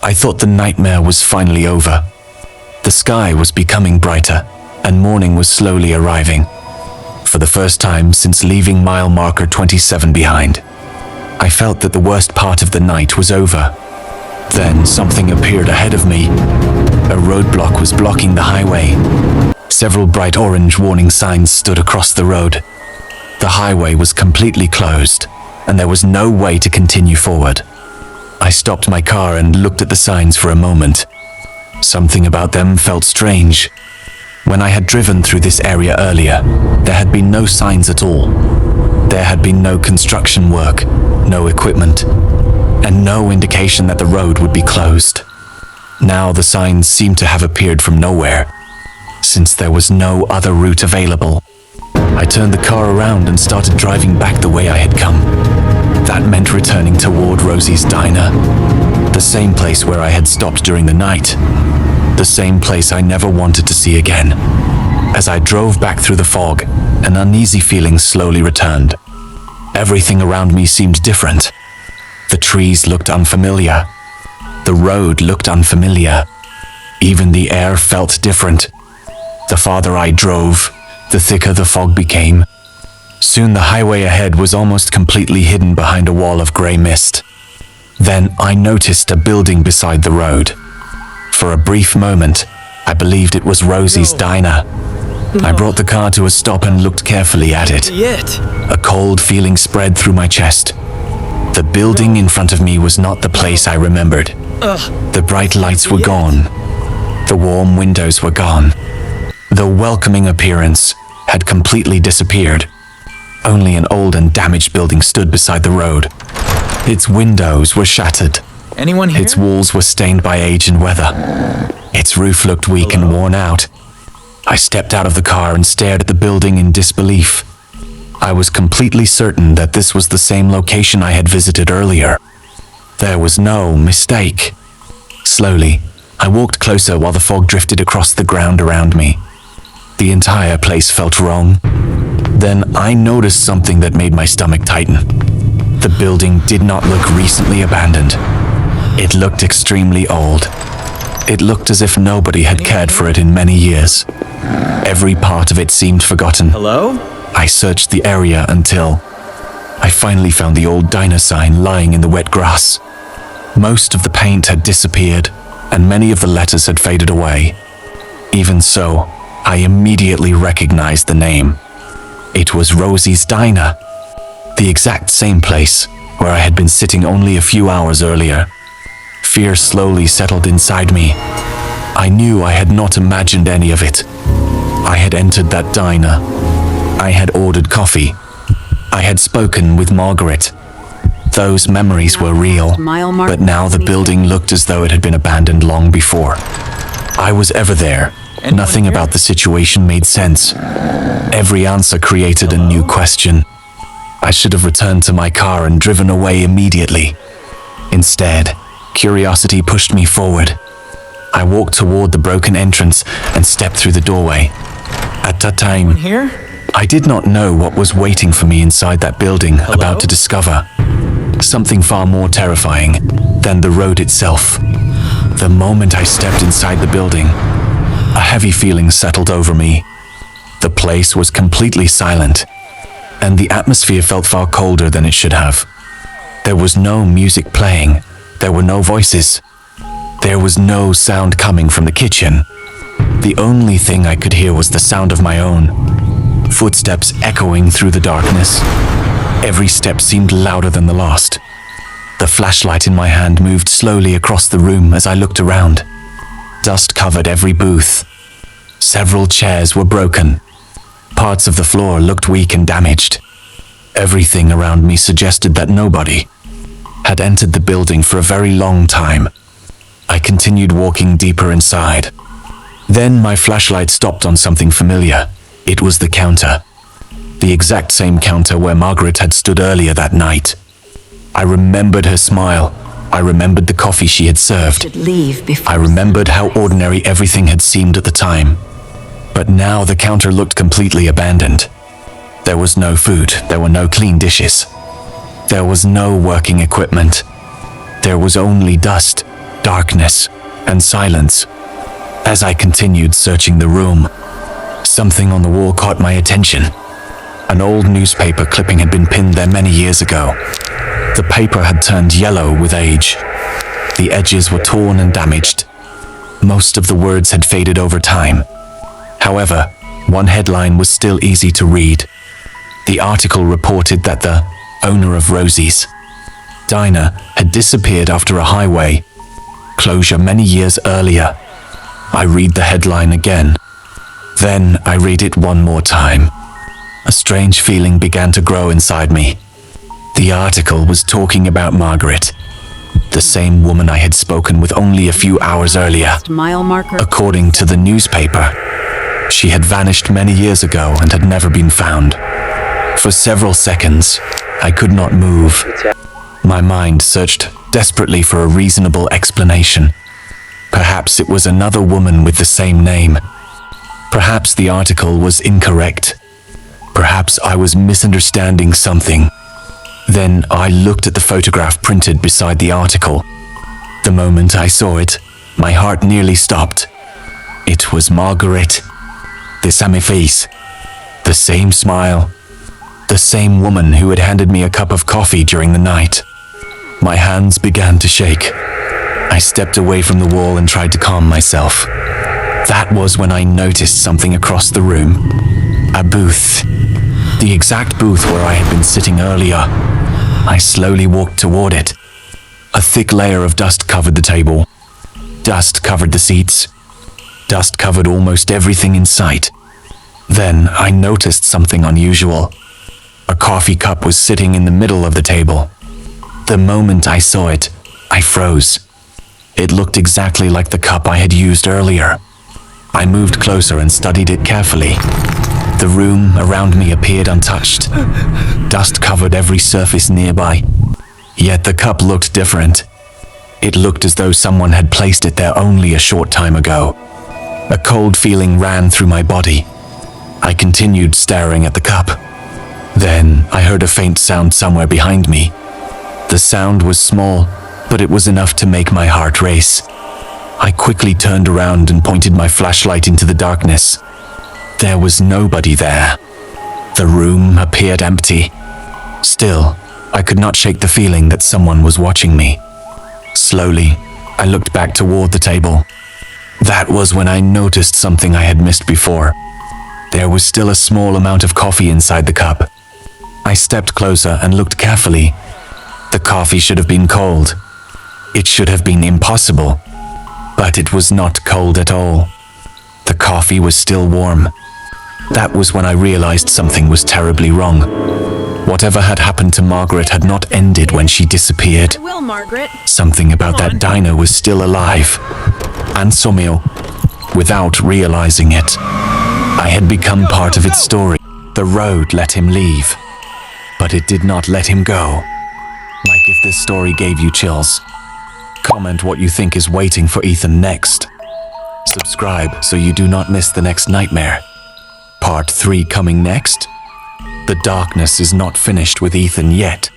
I thought the nightmare was finally over. The sky was becoming brighter, and morning was slowly arriving. For the first time since leaving mile marker 27 behind, I felt that the worst part of the night was over. Then something appeared ahead of me. A roadblock was blocking the highway. Several bright orange warning signs stood across the road. The highway was completely closed, and there was no way to continue forward. I stopped my car and looked at the signs for a moment. Something about them felt strange. When I had driven through this area earlier, there had been no signs at all. There had been no construction work, no equipment, and no indication that the road would be closed. Now the signs seemed to have appeared from nowhere, since there was no other route available. I turned the car around and started driving back the way I had come. That meant returning toward Rosie's diner, the same place where I had stopped during the night, the same place I never wanted to see again. As I drove back through the fog, an uneasy feeling slowly returned. Everything around me seemed different. The trees looked unfamiliar. The road looked unfamiliar. Even the air felt different. The farther I drove, the thicker the fog became. Soon the highway ahead was almost completely hidden behind a wall of gray mist. Then I noticed a building beside the road. For a brief moment, I believed it was Rosie's diner. I brought the car to a stop and looked carefully at it. A cold feeling spread through my chest. The building in front of me was not the place I remembered. The bright lights were gone. The warm windows were gone. The welcoming appearance had completely disappeared. Only an old and damaged building stood beside the road. Its windows were shattered. Anyone here? Its walls were stained by age and weather. Its roof looked weak and worn out. I stepped out of the car and stared at the building in disbelief. I was completely certain that this was the same location I had visited earlier. There was no mistake. Slowly, I walked closer while the fog drifted across the ground around me. The entire place felt wrong. Then I noticed something that made my stomach tighten. The building did not look recently abandoned. It looked extremely old. It looked as if nobody had cared for it in many years. Every part of it seemed forgotten. Hello? I searched the area until I finally found the old diner sign lying in the wet grass. Most of the paint had disappeared, and many of the letters had faded away. Even so, I immediately recognized the name. It was Rosie's Diner, the exact same place where I had been sitting only a few hours earlier. Fear slowly settled inside me. I knew I had not imagined any of it. I had entered that diner. I had ordered coffee. I had spoken with Margaret. Those memories were real, but now the building looked as though it had been abandoned long before. I was ever there. Nothing about the situation made sense. Every answer created a new question. I should have returned to my car and driven away immediately. Instead, curiosity pushed me forward. I walked toward the broken entrance and stepped through the doorway. At that time, I did not know what was waiting for me inside that building, about to discover. Something far more terrifying than the road itself. The moment I stepped inside the building, a heavy feeling settled over me. The place was completely silent, and the atmosphere felt far colder than it should have. There was no music playing. There were no voices. There was no sound coming from the kitchen. The only thing I could hear was the sound of my own. Footsteps echoing through the darkness. Every step seemed louder than the last. The flashlight in my hand moved slowly across the room as I looked around. Dust covered every booth. Several chairs were broken. Parts of the floor looked weak and damaged. Everything around me suggested that nobody had entered the building for a very long time. I continued walking deeper inside. Then my flashlight stopped on something familiar. It was the counter. The exact same counter where Margaret had stood earlier that night. I remembered her smile. I remembered the coffee she had served. I remembered how ordinary everything had seemed at the time. But now the counter looked completely abandoned. There was no food. There were no clean dishes. There was no working equipment. There was only dust. darkness, and silence. As I continued searching the room, something on the wall caught my attention. An old newspaper clipping had been pinned there many years ago. The paper had turned yellow with age. The edges were torn and damaged. Most of the words had faded over time. However, one headline was still easy to read. The article reported that the owner of Rosie's diner had disappeared after a highway closure many years earlier. I read the headline again. Then I read it one more time. A strange feeling began to grow inside me. The article was talking about Margaret, the same woman I had spoken with only a few hours earlier. Mile marker. According to the newspaper, she had vanished many years ago and had never been found. For several seconds, I could not move. My mind searched desperately for a reasonable explanation. Perhaps it was another woman with the same name. Perhaps the article was incorrect. Perhaps I was misunderstanding something. Then I looked at the photograph printed beside the article. The moment I saw it, my heart nearly stopped. It was Margaret. The same face, the same smile, the same woman who had handed me a cup of coffee during the night. My hands began to shake. I stepped away from the wall and tried to calm myself. That was when I noticed something across the room. A booth. The exact booth where I had been sitting earlier. I slowly walked toward it. A thick layer of dust covered the table. Dust covered the seats. Dust covered almost everything in sight. Then I noticed something unusual. A coffee cup was sitting in the middle of the table. The moment I saw it, I froze. It looked exactly like the cup I had used earlier. I moved closer and studied it carefully. The room around me appeared untouched. Dust covered every surface nearby. Yet the cup looked different. It looked as though someone had placed it there only a short time ago. A cold feeling ran through my body. I continued staring at the cup. Then I heard a faint sound somewhere behind me. The sound was small, but it was enough to make my heart race. I quickly turned around and pointed my flashlight into the darkness. There was nobody there. The room appeared empty. Still, I could not shake the feeling that someone was watching me. Slowly, I looked back toward the table. That was when I noticed something I had missed before. There was still a small amount of coffee inside the cup. I stepped closer and looked carefully. The coffee should have been cold. It should have been impossible. But it was not cold at all. The coffee was still warm. That was when I realized something was terribly wrong. Whatever had happened to Margaret had not ended when she disappeared. Well, Margaret. Something about that diner was still alive. And somehow, without realizing it, I had become part of its story. The road let him leave, but it did not let him go. Like if this story gave you chills. Comment what you think is waiting for Ethan next. Subscribe so you do not miss the next nightmare. Part 3 coming next. The darkness is not finished with Ethan yet.